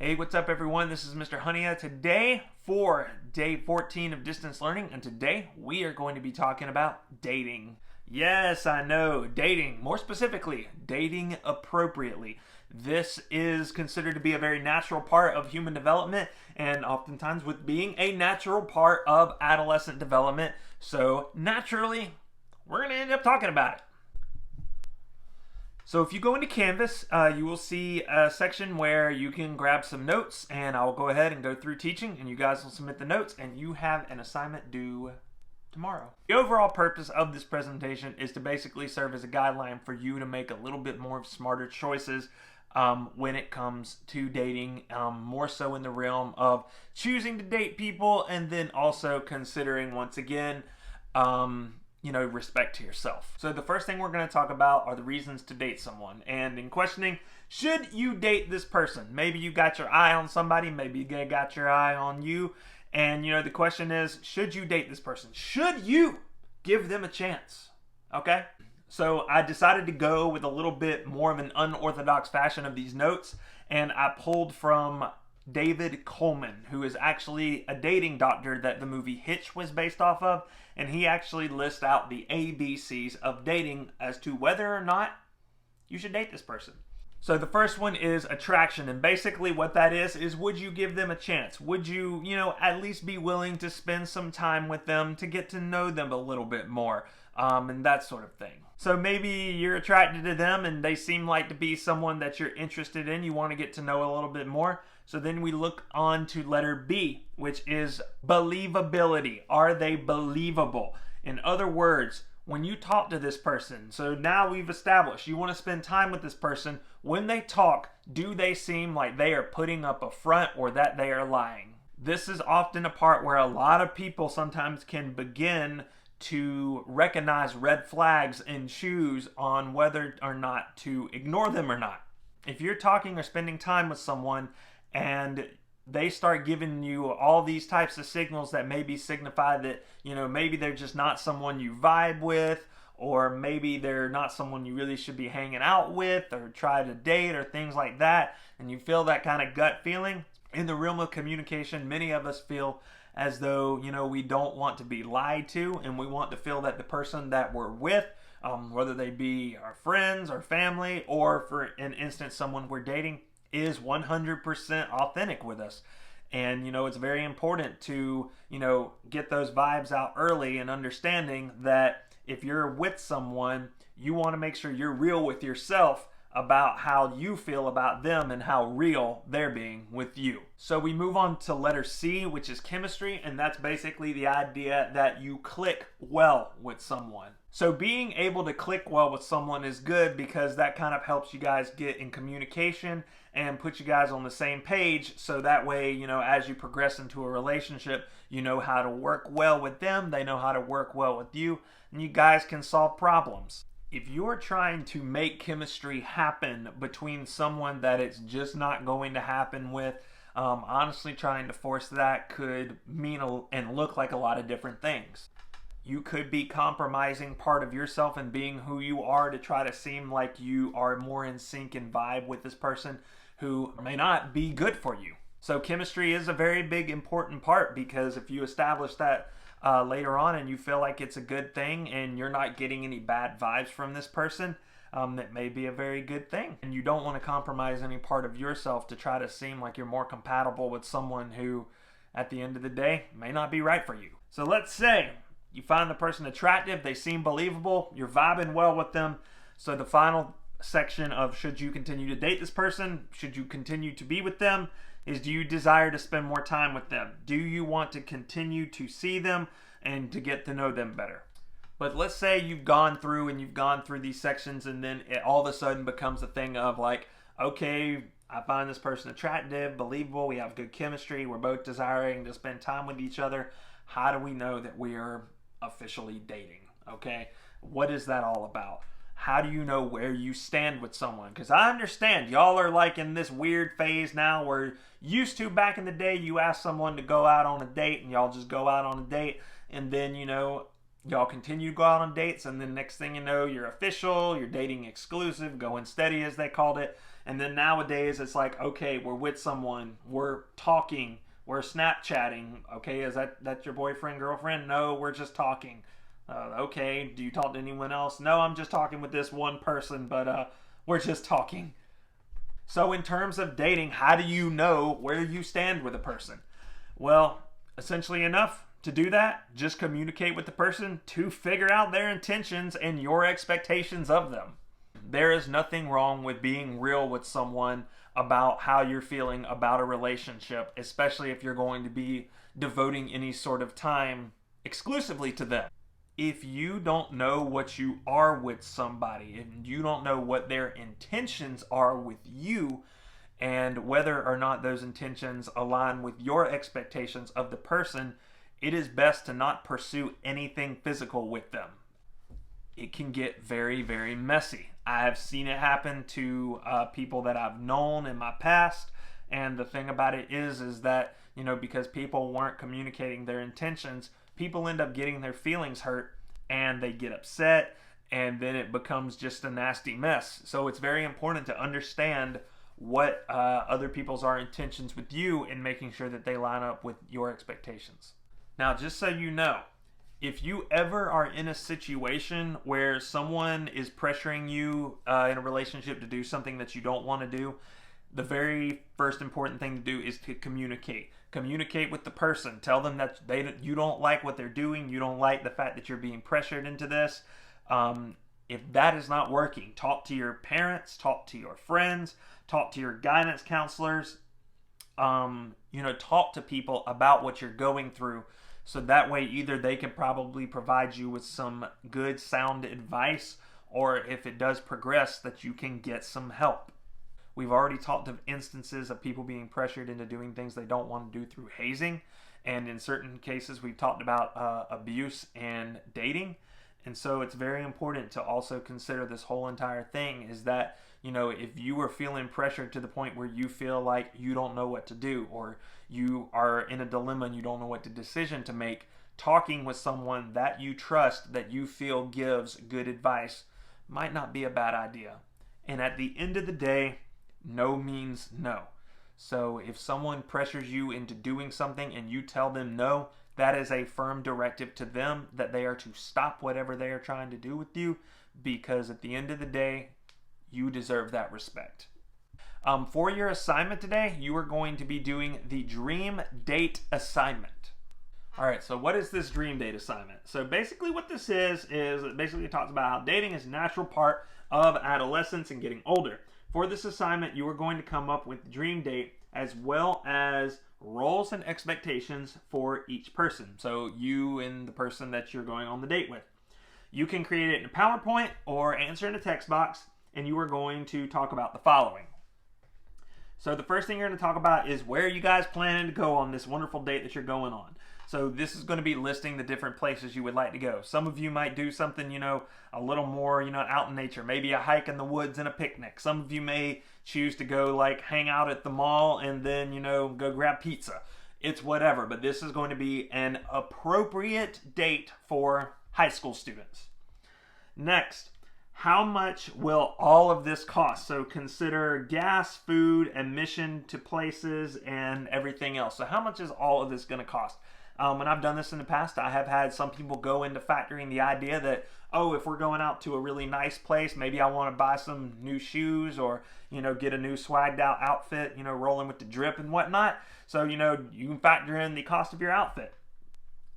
Hey, what's up everyone? This is Mr. Hunia today for day 14 of distance learning, and today we are going to be talking about dating. Yes, I know, dating. More specifically, dating appropriately. This is considered to be a very natural part of human development, and oftentimes with being a natural part of adolescent development. So naturally, we're going to end up talking about it. So if you go into Canvas, you will see a section where you can grab some notes, and I'll go ahead and go through teaching, and you guys will submit the notes, and you have an assignment due tomorrow. The overall purpose of this presentation is to basically serve as a guideline for you to make a little bit more smarter choices when it comes to dating, more so in the realm of choosing to date people, and then also considering, once again, respect to yourself. So the first thing we're going to talk about are the reasons to date someone. And in questioning, should you date this person? Maybe you got your eye on somebody, maybe they got your eye on you. And the question is, should you date this person? Should you give them a chance? Okay? So I decided to go with a little bit more of an unorthodox fashion of these notes. And I pulled from David Coleman, who is actually a dating doctor that the movie Hitch was based off of, and he actually lists out the ABCs of dating as to whether or not you should date this person. So the first one is attraction, and basically what that is would you give them a chance? Would you, at least be willing to spend some time with them to get to know them a little bit more, and that sort of thing. So maybe you're attracted to them and they seem like to be someone that you're interested in, you want to get to know a little bit more. So then we look on to letter B, which is believability. Are they believable? In other words, when you talk to this person, so now we've established you want to spend time with this person. When they talk, do they seem like they are putting up a front or that they are lying? This is often a part where a lot of people sometimes can begin to recognize red flags and choose on whether or not to ignore them or not. If you're talking or spending time with someone and they start giving you all these types of signals that maybe signify that, maybe they're just not someone you vibe with, or maybe they're not someone you really should be hanging out with or try to date or things like that, and you feel that kind of gut feeling, in the realm of communication, many of us feel as though, we don't want to be lied to, and we want to feel that the person that we're with, whether they be our friends or family, or for an instance, someone we're dating, is 100% authentic with us. And, it's very important to, get those vibes out early, and understanding that if you're with someone, you want to make sure you're real with yourself about how you feel about them and how real they're being with you. So we move on to letter C, which is chemistry, and that's basically the idea that you click well with someone. So being able to click well with someone is good because that kind of helps you guys get in communication and put you guys on the same page, so that way, as you progress into a relationship, you know how to work well with them, they know how to work well with you, and you guys can solve problems. If you're trying to make chemistry happen between someone that it's just not going to happen with, honestly, trying to force that could mean and look like a lot of different things. You could be compromising part of yourself and being who you are to try to seem like you are more in sync and vibe with this person who may not be good for you. So chemistry is a very big important part, because if you establish that later on and you feel like it's a good thing and you're not getting any bad vibes from this person, that may be a very good thing. And you don't want to compromise any part of yourself to try to seem like you're more compatible with someone who, at the end of the day, may not be right for you. So let's say you find the person attractive, they seem believable, you're vibing well with them. So the final section of should you continue to date this person, should you continue to be with them, is do you desire to spend more time with them? Do you want to continue to see them and to get to know them better? But let's say you've gone through these sections, and then it all of a sudden becomes a thing of like, okay, I find this person attractive, believable, we have good chemistry, we're both desiring to spend time with each other. How do we know that we are officially dating? Okay, what is that all about? How do you know where you stand with someone? Because I understand y'all are like in this weird phase now where used to back in the day you ask someone to go out on a date and y'all just go out on a date, and then y'all continue to go out on dates, and then next thing you know, you're official, you're dating exclusive, going steady as they called it, And then nowadays it's like, okay, we're with someone, we're talking, we're Snapchatting. Okay, is that's your boyfriend, girlfriend? No, we're just talking. Okay, do you talk to anyone else? No, I'm just talking with this one person, but we're just talking. So in terms of dating, how do you know where you stand with a person? Well, essentially enough to do that, just communicate with the person to figure out their intentions and your expectations of them. There is nothing wrong with being real with someone about how you're feeling about a relationship, especially if you're going to be devoting any sort of time exclusively to them. If you don't know what you are with somebody, and you don't know what their intentions are with you, and whether or not those intentions align with your expectations of the person, it is best to not pursue anything physical with them. It can get very, very messy. I have seen it happen to people that I've known in my past, and the thing about it is that, you know, because people weren't communicating their intentions, people end up getting their feelings hurt, and they get upset, and then it becomes just a nasty mess. So it's very important to understand what other people's are intentions with you, and making sure that they line up with your expectations. Now, just so you know, if you ever are in a situation where someone is pressuring you in a relationship to do something that you don't want to do, the very first important thing to do is to communicate. Communicate with the person. Tell them that you don't like what they're doing. You don't like the fact that you're being pressured into this. If that is not working, talk to your parents, talk to your friends, talk to your guidance counselors. Talk to people about what you're going through. So that way either they can probably provide you with some good sound advice, or if it does progress, that you can get some help. We've already talked of instances of people being pressured into doing things they don't want to do through hazing. And in certain cases, we've talked about abuse and dating. And so it's very important to also consider this whole entire thing is that, you know, if you are feeling pressured to the point where you feel like you don't know what to do, or you are in a dilemma and you don't know what decision to make, talking with someone that you trust, that you feel gives good advice, might not be a bad idea. And at the end of the day, no means no. So if someone pressures you into doing something and you tell them no, that is a firm directive to them that they are to stop whatever they are trying to do with you, because at the end of the day, you deserve that respect. For your assignment today, you are going to be doing the dream date assignment. All right, so what is this dream date assignment? So basically what this is it basically talks about how dating is a natural part of adolescence and getting older. For this assignment, you are going to come up with dream date as well as roles and expectations for each person. So you and the person that you're going on the date with. You can create it in a PowerPoint or answer in a text box, and you are going to talk about the following. So the first thing you're going to talk about is where you guys planning to go on this wonderful date that you're going on. So this is going to be listing the different places you would like to go. Some of you might do something, a little more, out in nature. Maybe a hike in the woods and a picnic. Some of you may choose to go hang out at the mall and then, go grab pizza. It's whatever, but this is going to be an appropriate date for high school students. Next, how much will all of this cost? So consider gas, food, admission to places, and everything else. So how much is all of this going to cost? When I've done this in the past, I have had some people go into factoring the idea that, if we're going out to a really nice place, maybe I want to buy some new shoes or, get a new swagged out outfit, rolling with the drip and whatnot. So, you can factor in the cost of your outfit.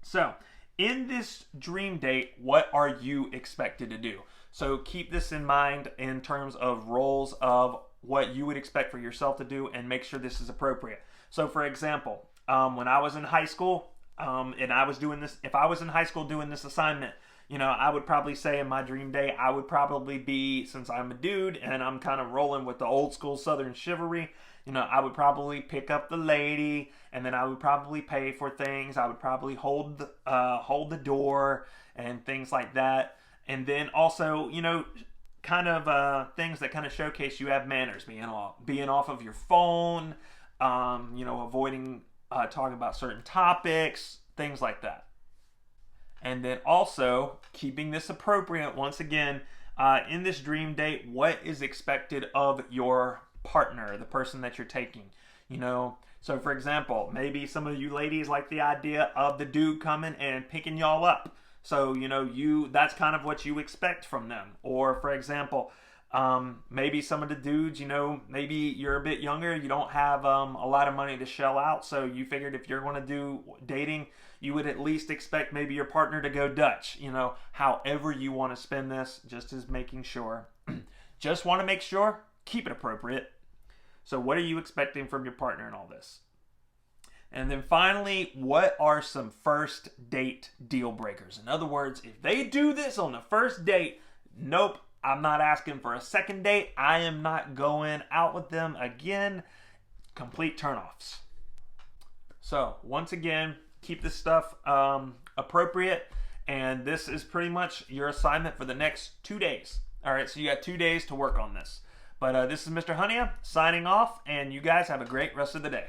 So in this dream date, what are you expected to do? So keep this in mind in terms of roles of what you would expect for yourself to do, and make sure this is appropriate. So for example, when I was in high school, and I was doing this, if I was in high school doing this assignment, I would probably say in my dream day, I would probably be, since I'm a dude and I'm kind of rolling with the old school Southern chivalry, I would probably pick up the lady, and then I would probably pay for things. I would probably hold the door and things like that. And then also, kind of things that kind of showcase you have manners, being off of your phone, avoiding talking about certain topics, things like that. And then also keeping this appropriate, once again, in this dream date, what is expected of your partner, the person that you're taking. You know, so for example, maybe some of you ladies like the idea of the dude coming and picking y'all up. So, you know, that's kind of what you expect from them. Or for example, maybe some of the dudes, you know, maybe you're a bit younger, you don't have a lot of money to shell out, so you figured if you're going to do dating, you would at least expect maybe your partner to go Dutch. You know, however you want to spend this, just as making sure. Just want to make sure, keep it appropriate. So what are you expecting from your partner in all this? And then finally, what are some first date deal breakers? In other words, if they do this on the first date, nope, I'm not asking for a second date. I am not going out with them again. Complete turnoffs. So once again, keep this stuff appropriate. And this is pretty much your assignment for the next 2 days. All right, so you got 2 days to work on this. But this is Mr. Hunia signing off, and you guys have a great rest of the day.